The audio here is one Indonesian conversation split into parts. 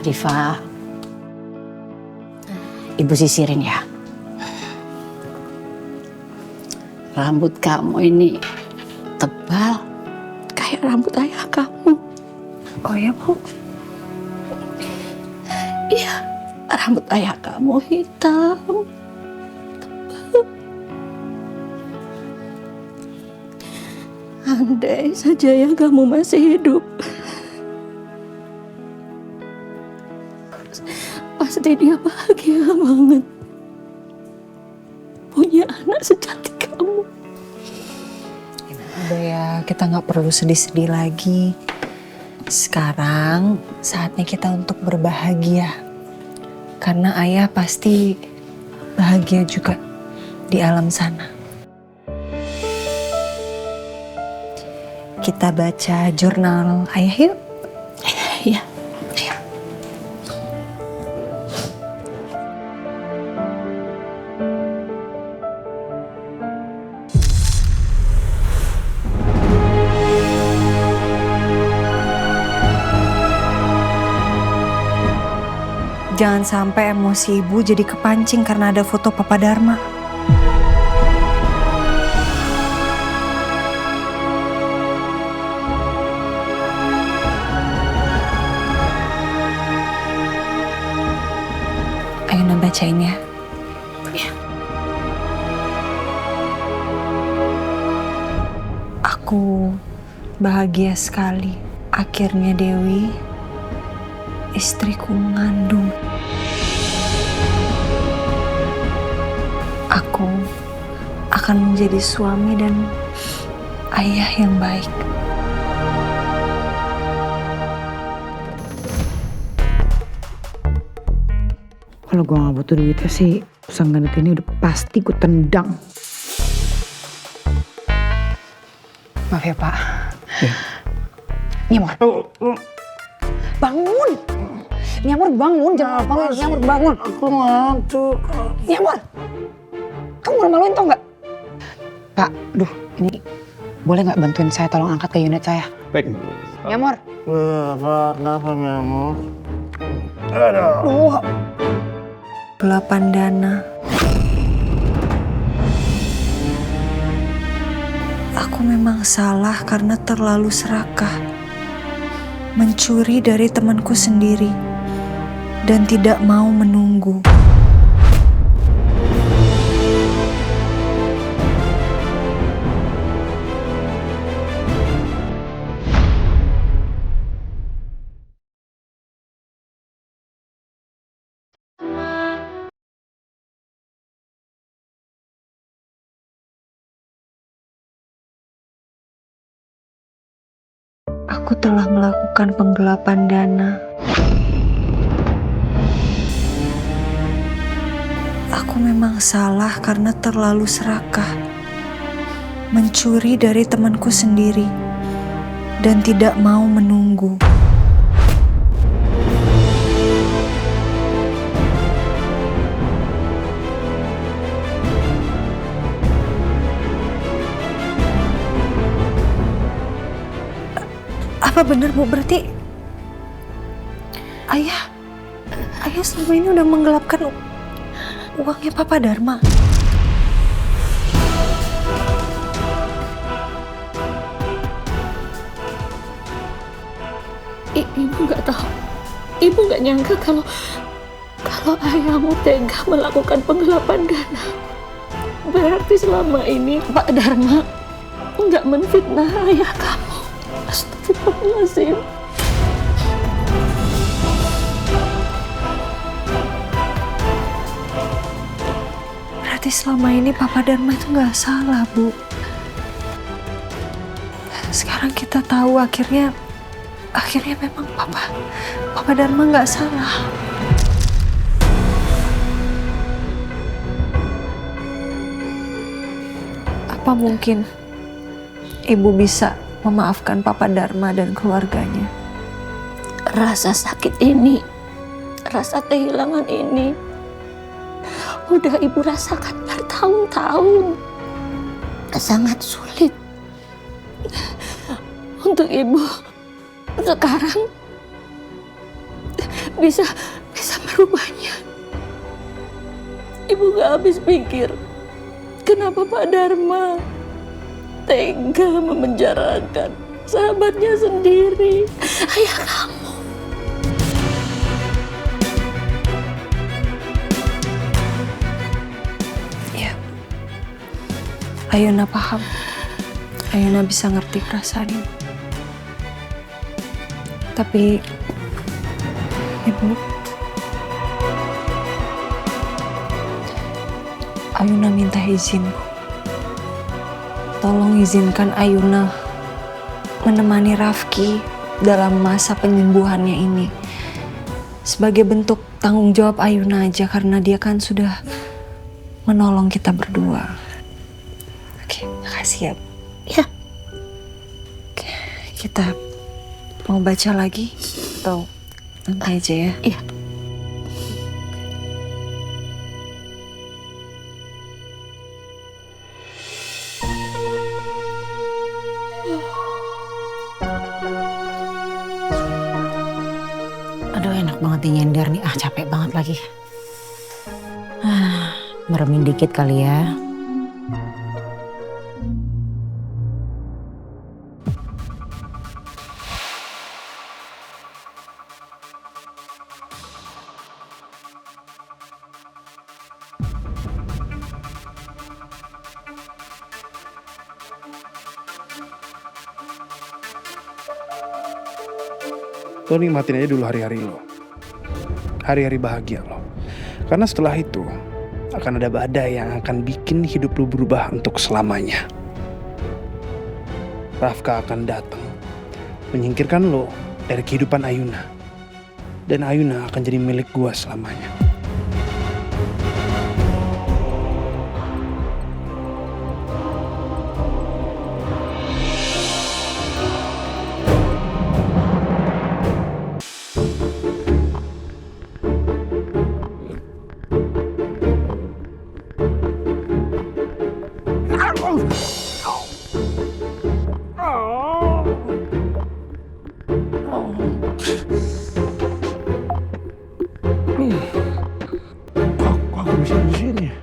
Arifah, Ibu sisirin ya. Rambut kamu ini tebal kayak rambut ayah kamu. Oh ya, Bu? Iya, rambut ayah kamu hitam. Tebal. Andai saja ya kamu masih hidup, pasti dia bahagia banget punya anak secantik kamu. Udah ya, kita nggak perlu sedih-sedih lagi. Sekarang saatnya kita untuk berbahagia. Karena ayah pasti bahagia juga di alam sana. Kita baca jurnal ayah yuk. Iya. Jangan sampai emosi ibu jadi kepancing karena ada foto Papa Dharma. Ayo Nanda bacain ya. Aku bahagia sekali. Akhirnya Dewi, istriku mengandung. Aku akan menjadi suami dan ayah yang baik. Kalau gue gak butuh duitnya sih, sangganet ini udah pasti gue tendang. Maaf ya Pak. Nyamur. Bangun. Nyamur bangun, jangan bangun. Nyamur bangun. Aku ngantuk. Nyamur. Kamu malu-maluin tau nggak? Pak, ini boleh nggak bantuin saya tolong angkat ke unit saya? Baik. Nyamur. Pak, kenapa nyamuk? Gelapan dana. Aku memang salah karena terlalu serakah. Mencuri dari temanku sendiri dan tidak mau menunggu. Aku telah melakukan penggelapan dana. Aku memang salah karena terlalu serakah. Mencuri dari temanku sendiri dan tidak mau menunggu. Apa benar Bu, berarti ayah selama ini udah menggelapkan uangnya Papa Dharma? Ibu nggak tahu, ibu nggak nyangka kalau ayahmu tega melakukan penggelapan dana. Berarti selama ini Pak Dharma nggak menfitnah ayah kamu. Astagfirullahaladzim. Berarti selama ini Papa Dharma itu nggak salah, Bu. Sekarang kita tahu akhirnya memang Papa Dharma nggak salah. Apa mungkin Ibu bisa memaafkan Papa Dharma dan keluarganya? Rasa sakit ini, rasa kehilangan ini udah ibu rasakan bertahun-tahun. Sangat sulit untuk ibu sekarang bisa merubahnya. Ibu gak habis pikir kenapa Pak Dharma tega memenjarakan sahabatnya sendiri, ayah kamu. Ya, Ayuna paham. Ayuna bisa ngerti perasaan ini. Tapi, Ibu, Ayuna minta izin, Bu. Tolong izinkan Ayuna menemani Rafki dalam masa penyembuhannya ini. Sebagai bentuk tanggung jawab Ayuna aja, karena dia kan sudah menolong kita berdua. Oke, makasih ya, Bu. Ya. Oke, kita mau baca lagi atau nanti aja ya? Iya. Aduh enak banget nih nyender nih. Capek banget lagi. Meremin dikit kali ya. Lo nikmatin aja dulu hari-hari lo. Hari-hari bahagia lo. Karena setelah itu akan ada badai yang akan bikin hidup lo berubah untuk selamanya. Rafka akan datang menyingkirkan lo dari kehidupan Ayuna. Dan Ayuna akan jadi milik gua selamanya. Kok aku bisa di sini ya?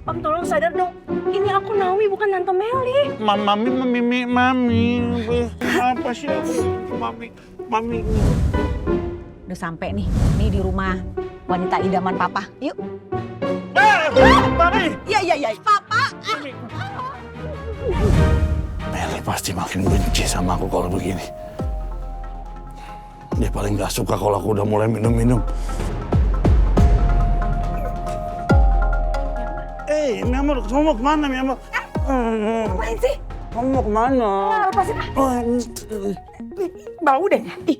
Om tolong sadar dong. Ini aku Naomi bukan Tante Meli. Mami. Apa sih aku? Mami. Udah sampai nih di rumah wanita idaman Papa. Yuk. Mami! Iya, Papa. Meli pasti makin benci sama aku kalau begini. Dia paling gak suka kalau aku udah mulai minum-minum. Miamor, kamu mau kemana, Miamor? Ngapain sih? Kamu mau kemana? Lepasin. Bau deh. Ih,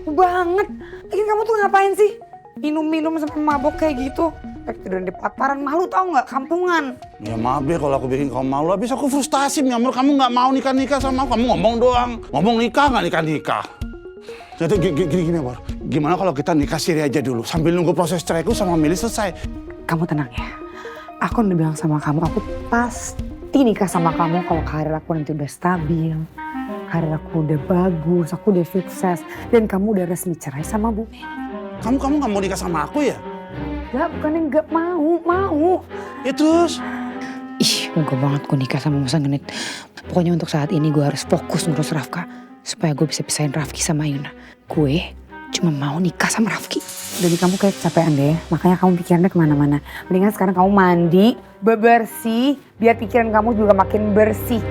banget. Lagi kamu tuh ngapain sih? Minum-minum sampai mabok kayak gitu. Kayak tidur di pataran, malu tau nggak? Kampungan. Ya maaf ya kalau aku bikin kamu malu. Habis aku frustasi, Miamor. Kamu gak mau nikah-nikah sama aku. Kamu ngomong doang. Ngomong nikah gak nikah-nikah. Jadi gini, Miamor. Gimana kalau kita nikah siri aja dulu. Sambil nunggu proses ceraiku sama Meli selesai. Kamu tenang ya. Aku udah bilang sama kamu, aku pasti nikah sama kamu kalau karir aku nanti udah stabil. Karir aku udah bagus, aku udah sukses. Dan kamu udah resmi cerai sama Bu Meli. Kamu gak mau nikah sama aku ya? Gak, bukannya gak mau. Ya terus? Ih, moga banget gue nikah sama Mas Genit. Pokoknya untuk saat ini gue harus fokus ngurus Rafka. Supaya gue bisa pisahin Rafki sama Ayuna. Gue cuma mau nikah sama Rafki. Jadi kamu kayak kecapean deh, makanya kamu pikirannya kemana-mana. Mendingan sekarang kamu mandi, bebersih, biar pikiran kamu juga makin bersih.